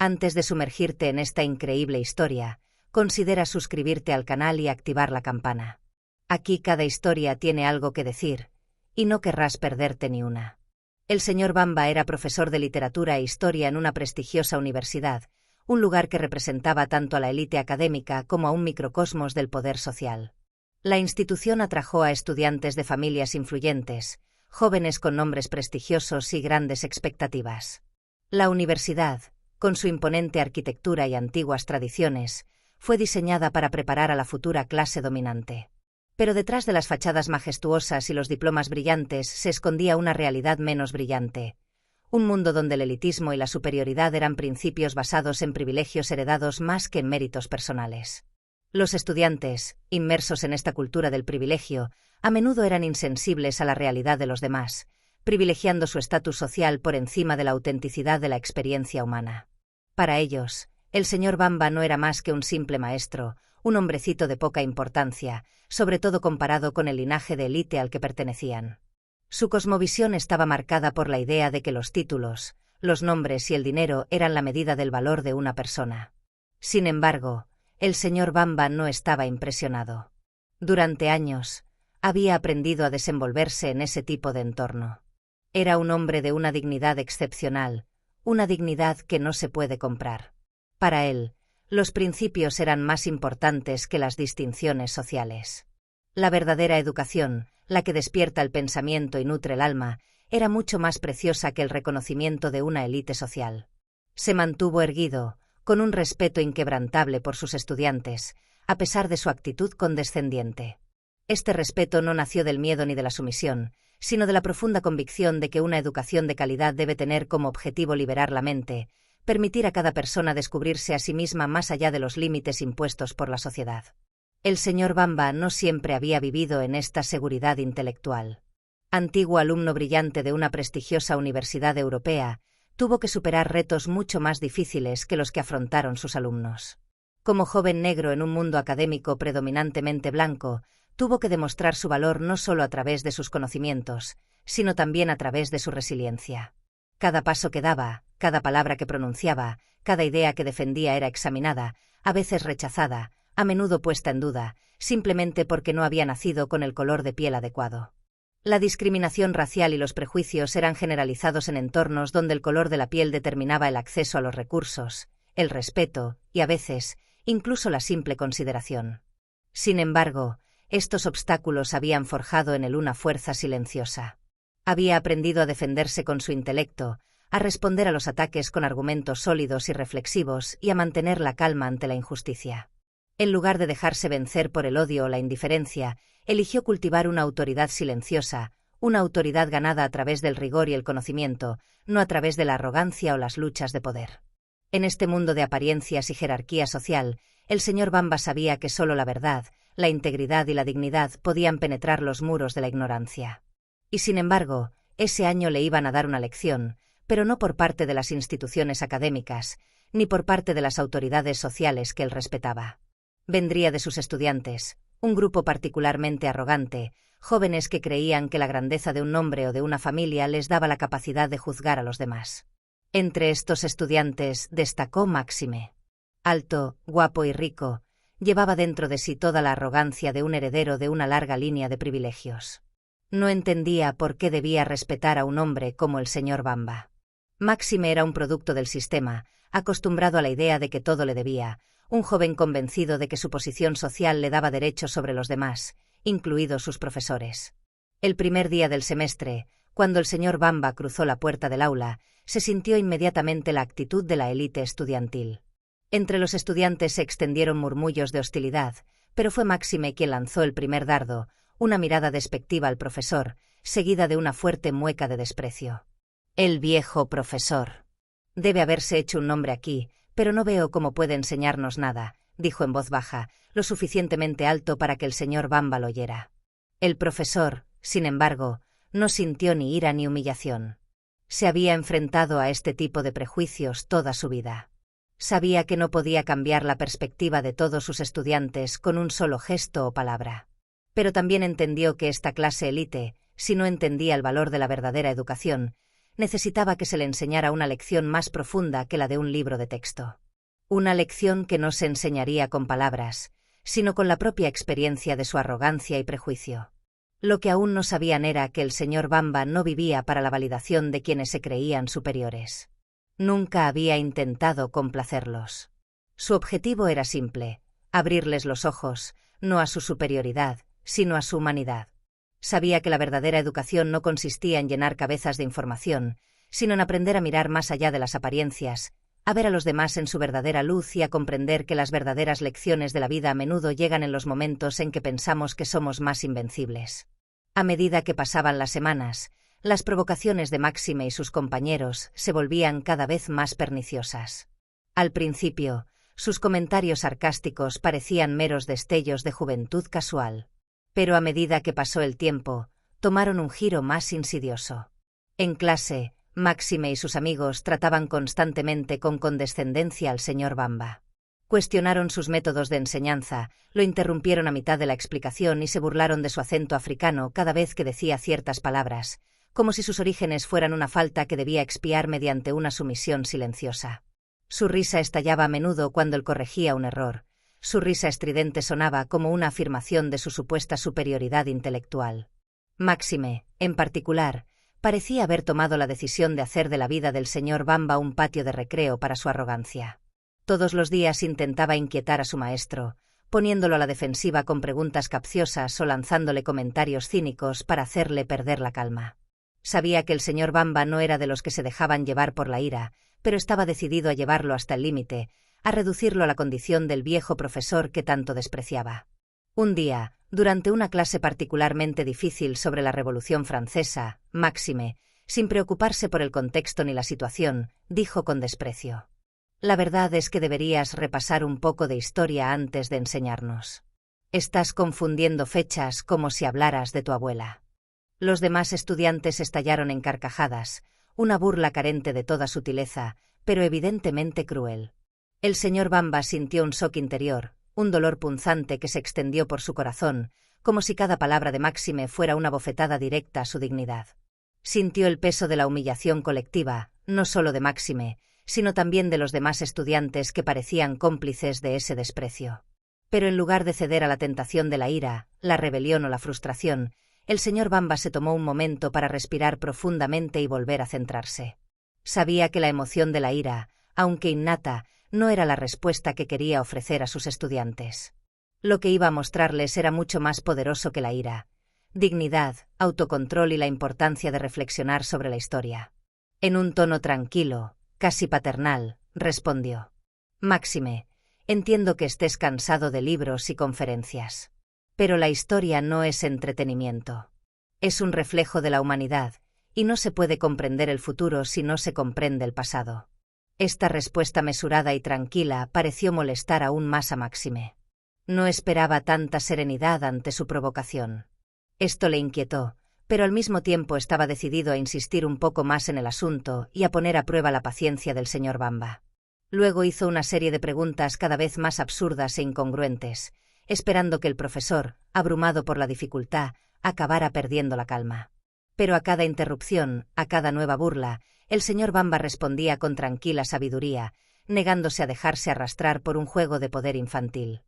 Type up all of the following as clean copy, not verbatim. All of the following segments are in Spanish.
Antes de sumergirte en esta increíble historia, considera suscribirte al canal y activar la campana. Aquí cada historia tiene algo que decir, y no querrás perderte ni una. El señor Bamba era profesor de literatura e historia en una prestigiosa universidad, un lugar que representaba tanto a la élite académica como a un microcosmos del poder social. La institución atrajo a estudiantes de familias influyentes, jóvenes con nombres prestigiosos y grandes expectativas. La universidad, con su imponente arquitectura y antiguas tradiciones, fue diseñada para preparar a la futura clase dominante. Pero detrás de las fachadas majestuosas y los diplomas brillantes se escondía una realidad menos brillante. Un mundo donde el elitismo y la superioridad eran principios basados en privilegios heredados más que en méritos personales. Los estudiantes, inmersos en esta cultura del privilegio, a menudo eran insensibles a la realidad de los demás, privilegiando su estatus social por encima de la autenticidad de la experiencia humana. Para ellos, el señor Bamba no era más que un simple maestro, un hombrecito de poca importancia, sobre todo comparado con el linaje de élite al que pertenecían. Su cosmovisión estaba marcada por la idea de que los títulos, los nombres y el dinero eran la medida del valor de una persona. Sin embargo, el señor Bamba no estaba impresionado. Durante años, había aprendido a desenvolverse en ese tipo de entorno. Era un hombre de una dignidad excepcional, una dignidad que no se puede comprar. Para él, los principios eran más importantes que las distinciones sociales. La verdadera educación, la que despierta el pensamiento y nutre el alma, era mucho más preciosa que el reconocimiento de una élite social. Se mantuvo erguido, con un respeto inquebrantable por sus estudiantes, a pesar de su actitud condescendiente. Este respeto no nació del miedo ni de la sumisión, sino de la profunda convicción de que una educación de calidad debe tener como objetivo liberar la mente, permitir a cada persona descubrirse a sí misma más allá de los límites impuestos por la sociedad. El señor Bamba no siempre había vivido en esta seguridad intelectual. Antiguo alumno brillante de una prestigiosa universidad europea, tuvo que superar retos mucho más difíciles que los que afrontaron sus alumnos. Como joven negro en un mundo académico predominantemente blanco, tuvo que demostrar su valor no solo a través de sus conocimientos, sino también a través de su resiliencia. Cada paso que daba, cada palabra que pronunciaba, cada idea que defendía era examinada, a veces rechazada, a menudo puesta en duda, simplemente porque no había nacido con el color de piel adecuado. La discriminación racial y los prejuicios eran generalizados en entornos donde el color de la piel determinaba el acceso a los recursos, el respeto y, a veces, incluso la simple consideración. Sin embargo, estos obstáculos habían forjado en él una fuerza silenciosa. Había aprendido a defenderse con su intelecto, a responder a los ataques con argumentos sólidos y reflexivos y a mantener la calma ante la injusticia. En lugar de dejarse vencer por el odio o la indiferencia, eligió cultivar una autoridad silenciosa, una autoridad ganada a través del rigor y el conocimiento, no a través de la arrogancia o las luchas de poder. En este mundo de apariencias y jerarquía social, el señor Bamba sabía que solo la verdad, la integridad y la dignidad podían penetrar los muros de la ignorancia. Y sin embargo, ese año le iban a dar una lección, pero no por parte de las instituciones académicas, ni por parte de las autoridades sociales que él respetaba. Vendría de sus estudiantes, un grupo particularmente arrogante, jóvenes que creían que la grandeza de un nombre o de una familia les daba la capacidad de juzgar a los demás. Entre estos estudiantes destacó Máxime. Alto, guapo y rico, llevaba dentro de sí toda la arrogancia de un heredero de una larga línea de privilegios. No entendía por qué debía respetar a un hombre como el señor Bamba. Máxime era un producto del sistema, acostumbrado a la idea de que todo le debía, un joven convencido de que su posición social le daba derechos sobre los demás, incluidos sus profesores. El primer día del semestre, cuando el señor Bamba cruzó la puerta del aula, se sintió inmediatamente la actitud de la élite estudiantil. Entre los estudiantes se extendieron murmullos de hostilidad, pero fue Máxime quien lanzó el primer dardo, una mirada despectiva al profesor, seguida de una fuerte mueca de desprecio. El viejo profesor. Debe haberse hecho un nombre aquí, pero no veo cómo puede enseñarnos nada, dijo en voz baja, lo suficientemente alto para que el señor Bamba lo oyera. El profesor, sin embargo, no sintió ni ira ni humillación. Se había enfrentado a este tipo de prejuicios toda su vida. Sabía que no podía cambiar la perspectiva de todos sus estudiantes con un solo gesto o palabra. Pero también entendió que esta clase élite, si no entendía el valor de la verdadera educación, necesitaba que se le enseñara una lección más profunda que la de un libro de texto. Una lección que no se enseñaría con palabras, sino con la propia experiencia de su arrogancia y prejuicio. Lo que aún no sabían era que el señor Bamba no vivía para la validación de quienes se creían superiores. Nunca había intentado complacerlos. Su objetivo era simple: abrirles los ojos, no a su superioridad, sino a su humanidad. Sabía que la verdadera educación no consistía en llenar cabezas de información, sino en aprender a mirar más allá de las apariencias, a ver a los demás en su verdadera luz y a comprender que las verdaderas lecciones de la vida a menudo llegan en los momentos en que pensamos que somos más invencibles. A medida que pasaban las semanas, las provocaciones de Máxime y sus compañeros se volvían cada vez más perniciosas. Al principio, sus comentarios sarcásticos parecían meros destellos de juventud casual. Pero a medida que pasó el tiempo, tomaron un giro más insidioso. En clase, Máxime y sus amigos trataban constantemente con condescendencia al señor Bamba. Cuestionaron sus métodos de enseñanza, lo interrumpieron a mitad de la explicación y se burlaron de su acento africano cada vez que decía ciertas palabras, como si sus orígenes fueran una falta que debía expiar mediante una sumisión silenciosa. Su risa estallaba a menudo cuando él corregía un error. Su risa estridente sonaba como una afirmación de su supuesta superioridad intelectual. Máxime, en particular, parecía haber tomado la decisión de hacer de la vida del señor Bamba un patio de recreo para su arrogancia. Todos los días intentaba inquietar a su maestro, poniéndolo a la defensiva con preguntas capciosas o lanzándole comentarios cínicos para hacerle perder la calma. Sabía que el señor Bamba no era de los que se dejaban llevar por la ira, pero estaba decidido a llevarlo hasta el límite, a reducirlo a la condición del viejo profesor que tanto despreciaba. Un día, durante una clase particularmente difícil sobre la Revolución Francesa, Máxime, sin preocuparse por el contexto ni la situación, dijo con desprecio: «La verdad es que deberías repasar un poco de historia antes de enseñarnos. Estás confundiendo fechas como si hablaras de tu abuela». Los demás estudiantes estallaron en carcajadas, una burla carente de toda sutileza, pero evidentemente cruel. El señor Bamba sintió un shock interior, un dolor punzante que se extendió por su corazón, como si cada palabra de Máxime fuera una bofetada directa a su dignidad. Sintió el peso de la humillación colectiva, no solo de Máxime, sino también de los demás estudiantes que parecían cómplices de ese desprecio. Pero en lugar de ceder a la tentación de la ira, la rebelión o la frustración, el señor Bamba se tomó un momento para respirar profundamente y volver a centrarse. Sabía que la emoción de la ira, aunque innata, no era la respuesta que quería ofrecer a sus estudiantes. Lo que iba a mostrarles era mucho más poderoso que la ira: dignidad, autocontrol y la importancia de reflexionar sobre la historia. En un tono tranquilo, casi paternal, respondió: «Máxime, entiendo que estés cansado de libros y conferencias. Pero la historia no es entretenimiento. Es un reflejo de la humanidad, y no se puede comprender el futuro si no se comprende el pasado». Esta respuesta mesurada y tranquila pareció molestar aún más a Máxime. No esperaba tanta serenidad ante su provocación. Esto le inquietó, pero al mismo tiempo estaba decidido a insistir un poco más en el asunto y a poner a prueba la paciencia del señor Bamba. Luego hizo una serie de preguntas cada vez más absurdas e incongruentes, esperando que el profesor, abrumado por la dificultad, acabara perdiendo la calma. Pero a cada interrupción, a cada nueva burla, el señor Bamba respondía con tranquila sabiduría, negándose a dejarse arrastrar por un juego de poder infantil.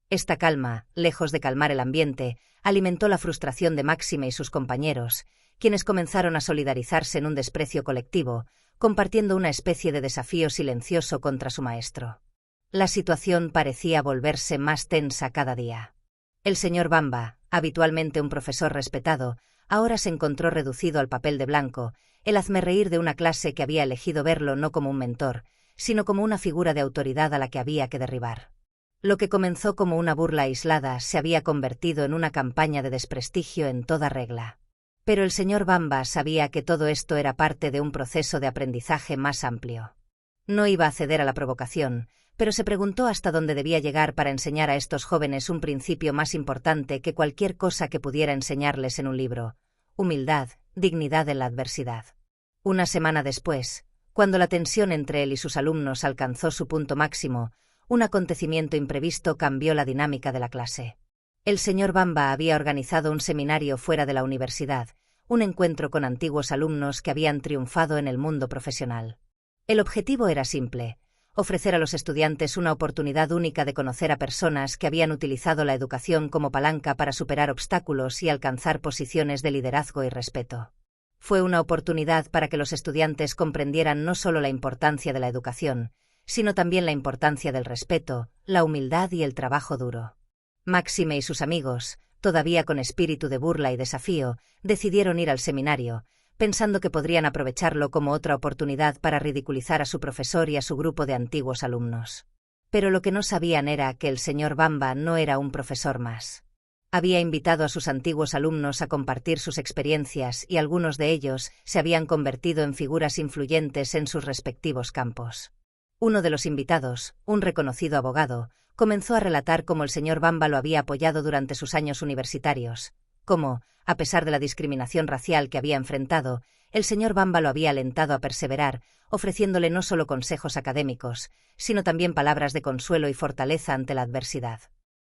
Esta calma, lejos de calmar el ambiente, alimentó la frustración de Máxime y sus compañeros, quienes comenzaron a solidarizarse en un desprecio colectivo, compartiendo una especie de desafío silencioso contra su maestro. La situación parecía volverse más tensa cada día. El señor Bamba, habitualmente un profesor respetado, ahora se encontró reducido al papel de blanco, el hazmerreír de una clase que había elegido verlo no como un mentor, sino como una figura de autoridad a la que había que derribar. Lo que comenzó como una burla aislada se había convertido en una campaña de desprestigio en toda regla. Pero el señor Bamba sabía que todo esto era parte de un proceso de aprendizaje más amplio. No iba a ceder a la provocación, pero se preguntó hasta dónde debía llegar para enseñar a estos jóvenes un principio más importante que cualquier cosa que pudiera enseñarles en un libro: humildad, dignidad en la adversidad. Una semana después, cuando la tensión entre él y sus alumnos alcanzó su punto máximo, un acontecimiento imprevisto cambió la dinámica de la clase. El señor Bamba había organizado un seminario fuera de la universidad, un encuentro con antiguos alumnos que habían triunfado en el mundo profesional. El objetivo era simple: ofrecer a los estudiantes una oportunidad única de conocer a personas que habían utilizado la educación como palanca para superar obstáculos y alcanzar posiciones de liderazgo y respeto. Fue una oportunidad para que los estudiantes comprendieran no solo la importancia de la educación, sino también la importancia del respeto, la humildad y el trabajo duro. Máxime y sus amigos, todavía con espíritu de burla y desafío, decidieron ir al seminario, pensando que podrían aprovecharlo como otra oportunidad para ridiculizar a su profesor y a su grupo de antiguos alumnos. Pero lo que no sabían era que el señor Bamba no era un profesor más. Había invitado a sus antiguos alumnos a compartir sus experiencias y algunos de ellos se habían convertido en figuras influyentes en sus respectivos campos. Uno de los invitados, un reconocido abogado, comenzó a relatar cómo el señor Bamba lo había apoyado durante sus años universitarios, cómo, a pesar de la discriminación racial que había enfrentado, el señor Bamba lo había alentado a perseverar, ofreciéndole no solo consejos académicos, sino también palabras de consuelo y fortaleza ante la adversidad.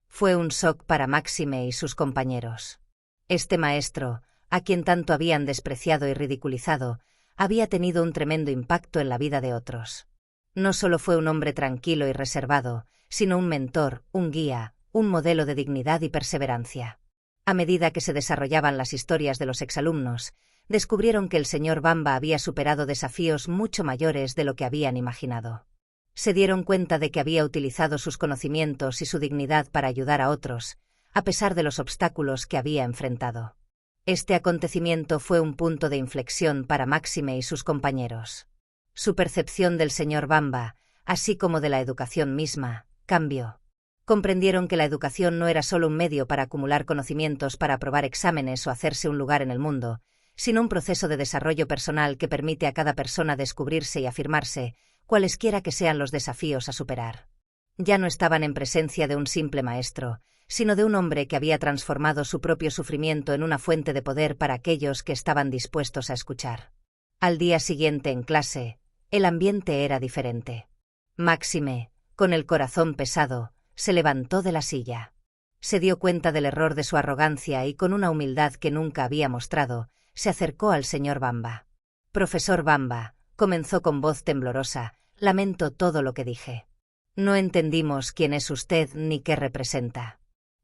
Fue un shock para Máxime y sus compañeros. Este maestro, a quien tanto habían despreciado y ridiculizado, había tenido un tremendo impacto en la vida de otros. No solo fue un hombre tranquilo y reservado, sino un mentor, un guía, un modelo de dignidad y perseverancia. A medida que se desarrollaban las historias de los exalumnos, descubrieron que el señor Bamba había superado desafíos mucho mayores de lo que habían imaginado. Se dieron cuenta de que había utilizado sus conocimientos y su dignidad para ayudar a otros, a pesar de los obstáculos que había enfrentado. Este acontecimiento fue un punto de inflexión para Máxime y sus compañeros. Su percepción del señor Bamba, así como de la educación misma, cambió. Comprendieron que la educación no era solo un medio para acumular conocimientos para aprobar exámenes o hacerse un lugar en el mundo, sino un proceso de desarrollo personal que permite a cada persona descubrirse y afirmarse, cualesquiera que sean los desafíos a superar. Ya no estaban en presencia de un simple maestro, sino de un hombre que había transformado su propio sufrimiento en una fuente de poder para aquellos que estaban dispuestos a escuchar. Al día siguiente en clase, el ambiente era diferente. Máxime, con el corazón pesado, se levantó de la silla. Se dio cuenta del error de su arrogancia y con una humildad que nunca había mostrado, se acercó al señor Bamba. «Profesor Bamba», comenzó con voz temblorosa, «lamento todo lo que dije. No entendimos quién es usted ni qué representa».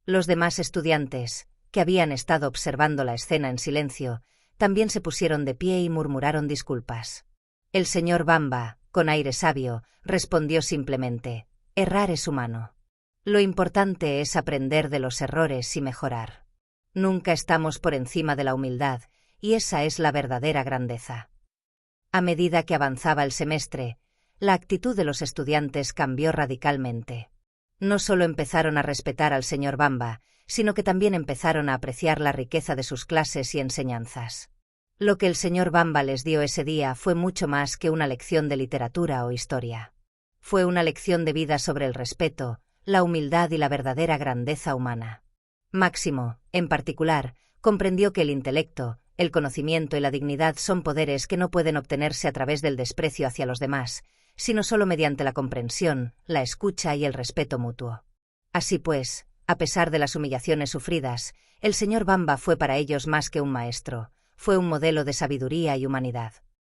Los demás estudiantes, que habían estado observando la escena en silencio, también se pusieron de pie y murmuraron disculpas. El señor Bamba, con aire sabio, respondió simplemente: «Errar es humano. Lo importante es aprender de los errores y mejorar. Nunca estamos por encima de la humildad, y esa es la verdadera grandeza». A medida que avanzaba el semestre, la actitud de los estudiantes cambió radicalmente. No solo empezaron a respetar al señor Bamba, sino que también empezaron a apreciar la riqueza de sus clases y enseñanzas. Lo que el señor Bamba les dio ese día fue mucho más que una lección de literatura o historia. Fue una lección de vida sobre el respeto, la humildad y la verdadera grandeza humana. Máximo, en particular, comprendió que el intelecto, el conocimiento y la dignidad son poderes que no pueden obtenerse a través del desprecio hacia los demás, sino solo mediante la comprensión, la escucha y el respeto mutuo. Así pues, a pesar de las humillaciones sufridas, el señor Bamba fue para ellos más que un maestro, fue un modelo de sabiduría y humanidad.